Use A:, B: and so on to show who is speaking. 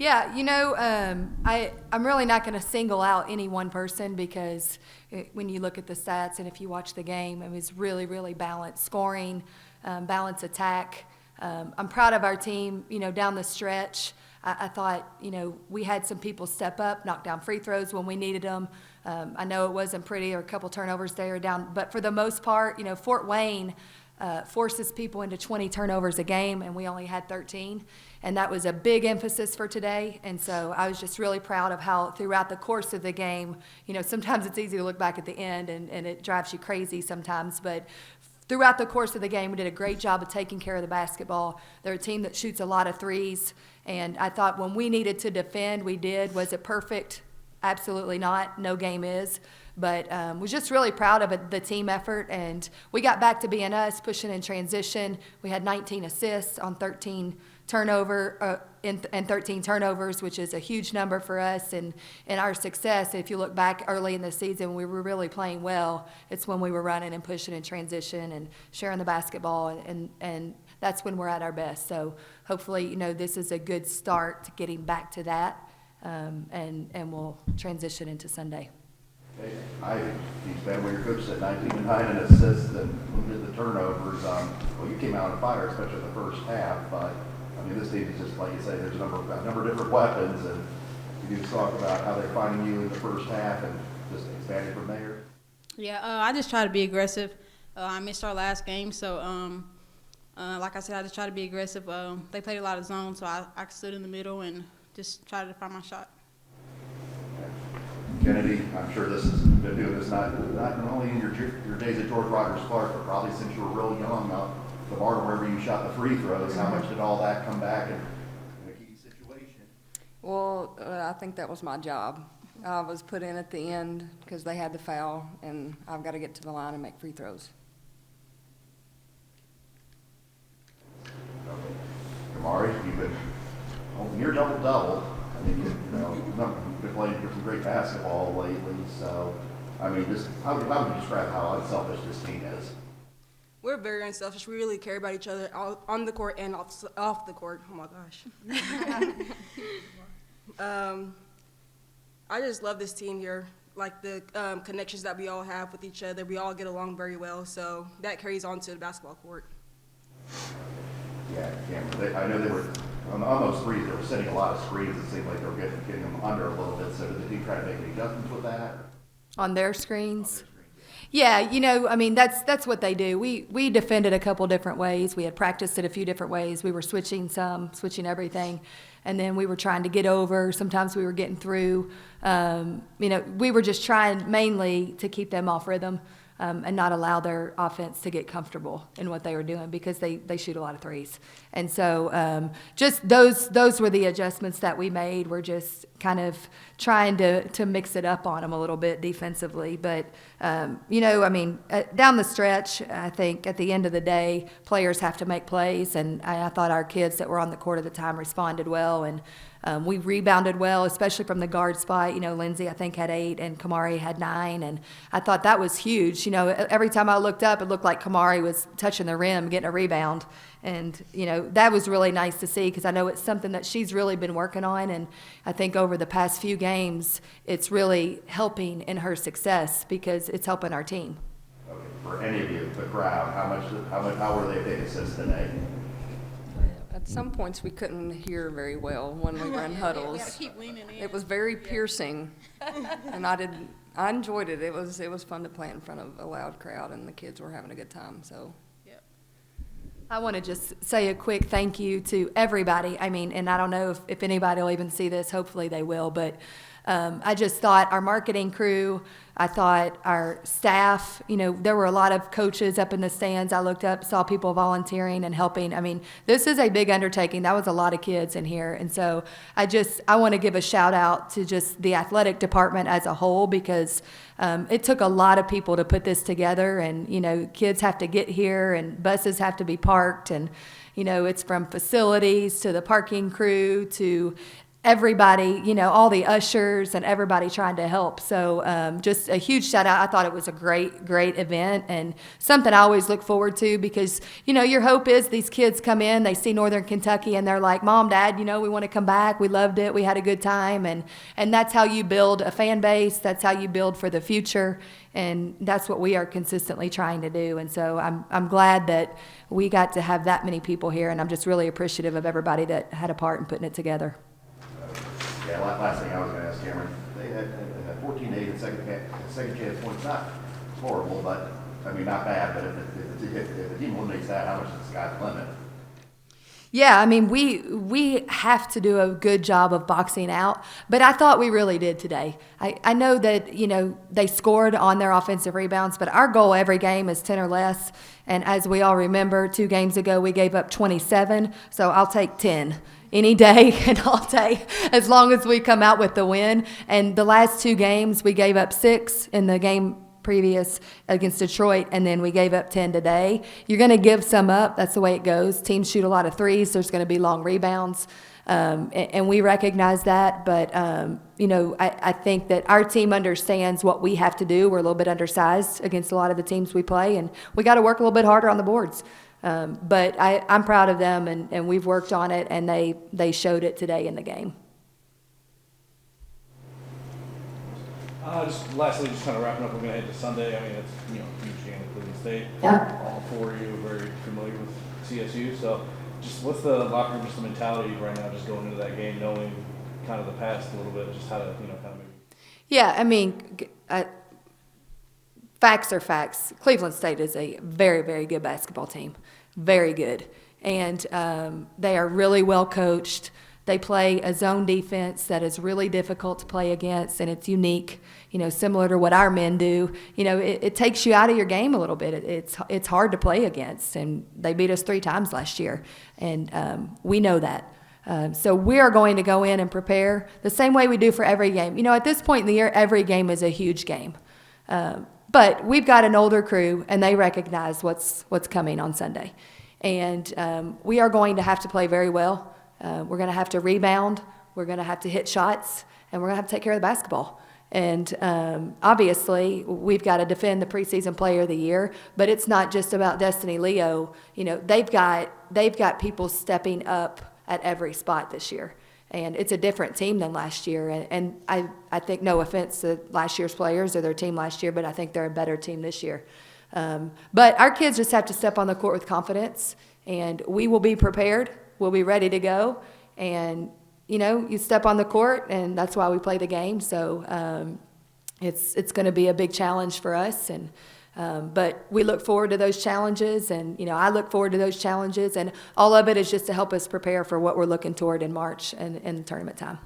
A: Yeah, I'm really not going to single out any one person because when you look at the stats and if you watch the game, it was really, really balanced scoring, balanced attack. I'm proud of our team, down the stretch. I thought, we had some people step up, knock down free throws when we needed them. I know it wasn't pretty or a couple turnovers there or down, but for the most part, Fort Wayne forces people into 20 turnovers a game, and we only had 13. And that was a big emphasis for today. And so I was just really proud of how throughout the course of the game, sometimes it's easy to look back at the end and it drives you crazy sometimes, but throughout the course of the game, we did a great job of taking care of the basketball. They're a team that shoots a lot of threes, and I thought when we needed to defend, we did. Was it perfect? Absolutely not. No game is. But was just really proud of the team effort, and we got back to being us, pushing in transition. We had 19 assists on 13 and 13 turnovers, which is a huge number for us. And our success, if you look back early in the season, when we were really playing well, it's when we were running and pushing in transition and sharing the basketball, and that's when we're at our best. So hopefully, this is a good start to getting back to that, and we'll transition into Sunday.
B: He's been where your coach said 19 and 9 and assists and limited the turnovers. You came out on fire, especially in the first half. But this team is just like you say. There's a number of different weapons, and you just talk about how they're finding you in the first half and just expanding from there.
C: Yeah, I just try to be aggressive. I missed our last game, so like I said, I just try to be aggressive. They played a lot of zone, so I stood in the middle and just tried to find my shot.
B: Kennedy, I'm sure this has been doing this not only in your days at George Rogers Clark, but probably since you were real young out the bar wherever you shot the free throws. How much did all that come back in a key situation?
D: Well, I think that was my job. I was put in at the end because they had the foul, and I've got to get to the line and make free throws.
B: Kamari, you've been near double-double. You've been playing some great basketball lately. So, just how would you describe how unselfish this team is?
E: We're very unselfish. We really care about each other on the court and off the court. Oh my gosh. I just love this team here. Like the connections that we all have with each other. We all get along very well. So that carries on to the basketball court.
B: Yeah, I know they were on those threes. They were setting a lot of screens. It seemed like they were getting them under a little bit. So did the team try to make any adjustments with that?
A: On their screens? Yeah, that's what they do. We defended a couple different ways. We had practiced it a few different ways. We were switching everything, and then we were trying to get over. Sometimes we were getting through. We were just trying mainly to keep them off rhythm. And not allow their offense to get comfortable in what they were doing because they shoot a lot of threes. And so just those were the adjustments that we made. We're just kind of trying to mix it up on them a little bit defensively. But, down the stretch, I think at the end of the day, players have to make plays. And I thought our kids that were on the court at the time responded well. And we rebounded well, especially from the guard spot. Lindsay, I think, had 8, and Kamari had 9. And I thought that was huge. Every time I looked up, it looked like Kamari was touching the rim, getting a rebound. And, that was really nice to see because I know it's something that she's really been working on. And I think over the past few games, it's really helping in her success because it's helping our team.
B: Okay. For any of you, the crowd, how were they big assists today?
D: At some points, we couldn't hear very well when we were in huddles.
C: We had to keep leaning in.
D: It was very piercing, and I enjoyed it. It was fun to play in front of a loud crowd, and the kids were having a good time. So,
A: I want to just say a quick thank you to everybody. And I don't know if anybody will even see this. Hopefully they will, but I just thought our marketing crew, I thought our staff, there were a lot of coaches up in the stands. I looked up, saw people volunteering and helping. This is a big undertaking. That was a lot of kids in here. And so I want to give a shout out to just the athletic department as a whole because it took a lot of people to put this together. And, kids have to get here and buses have to be parked. And, it's from facilities to the parking crew to everybody, all the ushers and everybody trying to help. So just a huge shout out. I thought it was a great, great event and something I always look forward to because, your hope is these kids come in, they see Northern Kentucky and they're like, Mom, Dad, we want to come back. We loved it. We had a good time. And that's how you build a fan base. That's how you build for the future. And that's what we are consistently trying to do. And so I'm glad that we got to have that many people here. And I'm just really appreciative of everybody that had a part in putting it together.
B: Yeah, last thing I was going to ask Cameron, they had 14-8 second chance points, not horrible, but, not bad, but if the team eliminates that, how much is the sky's the limit?
A: Yeah, we have to do a good job of boxing out, but I thought we really did today. I know that, they scored on their offensive rebounds, but our goal every game is 10 or less, and as we all remember, 2 games ago we gave up 27, so I'll take 10. Any day and all day, as long as we come out with the win. And the last 2 games, we gave up 6 in the game previous against Detroit, and then we gave up 10 today. You're going to give some up. That's the way it goes. Teams shoot a lot of threes. There's going to be long rebounds, and we recognize that. But, I think that our team understands what we have to do. We're a little bit undersized against a lot of the teams we play, and we got to work a little bit harder on the boards. But I'm proud of them, and we've worked on it, and they showed it today in the game.
F: Just lastly, just kind of wrapping up, we're going to head to Sunday. It's a huge game at Cleveland State.
A: Yeah.
F: All 4 of you are very familiar with CSU. So just what's the locker room, just the mentality right now, just going into that game, knowing kind of the past a little bit, just how to, kind of maybe.
A: Yeah, facts are facts. Cleveland State is a very, very good basketball team. Very good. And they are really well coached. They play a zone defense that is really difficult to play against, and it's unique, similar to what our men do. It takes you out of your game a little bit. It's hard to play against, and they beat us 3 times last year, and we know that. So we are going to go in and prepare the same way we do for every game. At this point in the year, every game is a huge game. But we've got an older crew, and they recognize what's coming on Sunday. And we are going to have to play very well. We're going to have to rebound. We're going to have to hit shots, and we're going to have to take care of the basketball. And obviously, we've got to defend the preseason player of the year, but it's not just about Destiny Leo. They've got people stepping up at every spot this year. And it's a different team than last year. And I think, no offense to last year's players or their team last year, but I think they're a better team this year. But our kids just have to step on the court with confidence, and we will be prepared. We'll be ready to go. And, you step on the court, and that's why we play the game. So it's going to be a big challenge for us. But we look forward to those challenges, and, I look forward to those challenges. And all of it is just to help us prepare for what we're looking toward in March and in the tournament time.